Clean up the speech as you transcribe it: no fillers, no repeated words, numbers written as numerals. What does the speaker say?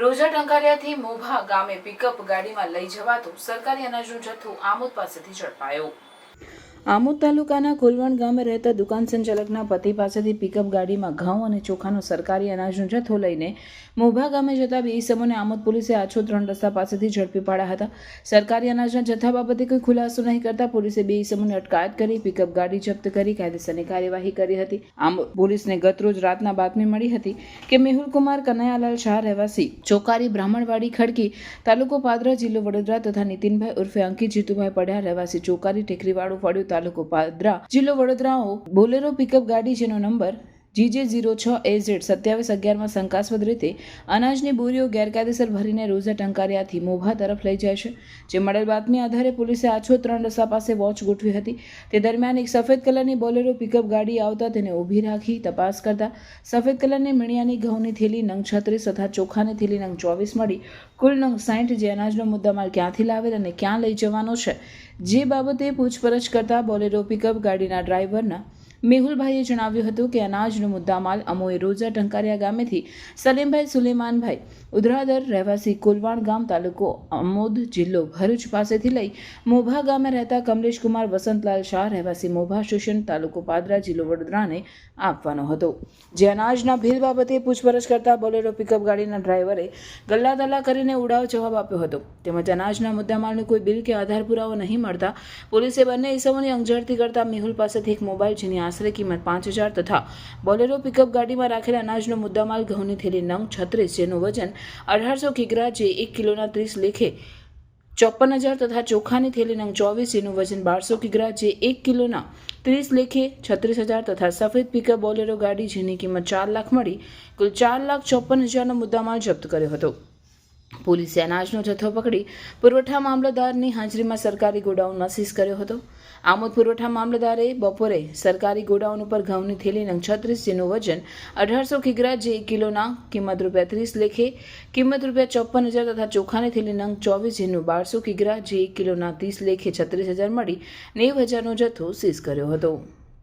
રોજા ટંકારિયાથી મોભા ગામે પિકઅપ ગાડીમાં લઈ જવાતો સરકારી અનાજનો જથ્થો આમોદ પાસેથી ઝડપાયો। આમોદ તાલુકાના કોલવણ ગામે રહેતા દુકાન સંચાલકના પતિ પાસેથી પિકઅપ ગાડીમાં ઘઉં અને ચોખાનો સરકારી અનાજનો જથ્થો લઈને મોભા ગામે જતા બે ઇસમોને આમોદ પોલીસે આછો 3 રસ્તા પાસેથી ઝડપી પાડ્યા હતા। સરકારી અનાજના જથ્થા બાબતે કોઈ ખુલાસો નહીં કરતા પોલીસે બે ઇસમોને અટકાયત કરી પિકઅપ ગાડી જપ્ત કરી કાયદેસરની કાર્યવાહી કરી હતી। આમોદ પોલીસને ગતરોજ રાતના બાતમી મળી હતી કે મેહુલ કુમાર કનૈયાલાલ શાહ રહેવાસી ચોકારી બ્રાહ્મણવાડી ખડકી તાલુકો પાદરા જિલ્લો વડોદરા તથા નીતિનભાઈ ઉર્ફે અંકિત જીતુભાઈ પઢિયાર રહેવાસી ચોકારી ટેકરીવાળો ફળિયું તાલુકો પાદરા જિલ્લો વડોદરાઓ બોલેરો પિકઅપ ગાડી જેનો નંબર GJ06AZ 2711માં શંકાસ્પદ રીતે અનાજની બોરીઓ ગેરકાયદેસર ભરીને રોજા ટંકારિયાથી મોભા તરફ લઈ જાય છે। જે મળેલ બાતમી આધારે પોલીસે આછો 3 રસ્તા પાસે વોચ ગોઠવી હતી। તે દરમિયાન એક સફેદ કલરની બોલેરો પિકઅપ ગાડી આવતા તેને ઊભી રાખી તપાસ કરતા સફેદ કલરની મીણિયાની ઘઉંની થેલી નંગ 36 તથા ચોખાની થેલી નંગ 24 મળી કુલ નંગ 60 જે અનાજનો મુદ્દામાલ ક્યાંથી લાવેલ અને ક્યાં લઈ જવાનો છે જે બાબતે પૂછપરછ કરતા બોલેરો પિકઅપ ગાડીના ડ્રાઈવરના મેહુલભાઈએ જણાવ્યું હતું કે અનાજનો મુદ્દામાલ અમોએ રોજા ટંકારિયા ગામેથી સલીમભાઈ સુલેમાનભાઈ ઉધરાદર રહેવાસી કોલવાણ ગામ તાલુકો આમોદ જિલ્લો ભરૂચ પાસેથી લઈ મોભા ગામે રહેતા કમલેશ કુમાર વસંતલાલ શાહ રહેવાસી મોભા સ્ટેશન તાલુકો પાદરા જિલ્લો વડોદરાને આપવાનો હતો। જે અનાજના ભેદ બાબતે પૂછપરછ કરતા બોલેરો પિકઅપ ગાડીના ડ્રાઈવરે ગલ્લાતલ્લા કરીને ઉડાવ જવાબ આપ્યો હતો તેમજ અનાજના મુદ્દામાલનું કોઈ બિલ કે આધાર પુરાવો નહીં મળતા પોલીસે બંને ઇસમોની અંગઝડતી કરતા મેહુલ પાસેથી એક મોબાઈલ જેની આશરે કિંમત 5000 તથા બોલેરો પિકઅપ ગાડીમાં રાખેલા અનાજનો મુદ્દામાલ ઘઉંની થેલી નંગ 36 જેનું વજન 1800 કિગ્રા જે 1 કિલોના 30 લેખે 54000 તથા ચોખાની થેલી નંગ 24 જેનું વજન 1200 કિગ્રા જે 1 કિલોના 30 લેખે 36000 તથા સફેદ પિકઅપ બોલેરો ગાડી જેની કિંમત 4 લાખ મળી કુલ 4,54,000નો મુદ્દામાલ જપ્ત કર્યો હતો। પોલીસે અનાજનો જથ્થો પકડી પુરવઠા મામલતદારની હાજરીમાં સરકારી ગોડાઉનમાં સીઝ કર્યો હતો। આમોદ પુરવઠા મામલતદારે બપોરે સરકારી ગોડાઉન ઉપર ઘઉંની થેલી નંગ 36 જેનું વજન 1800 કિગ્રા જે 1 કિલોના કિંમત ₹30 લેખે કિંમત ₹54,000 તથા ચોખાની થેલી નંગ 24 જેનું 1200 કિગ્રા જે 1 કિલોના 30 લેખે 36000 મળી 90000નો જથ્થો સીઝ કર્યો હતો।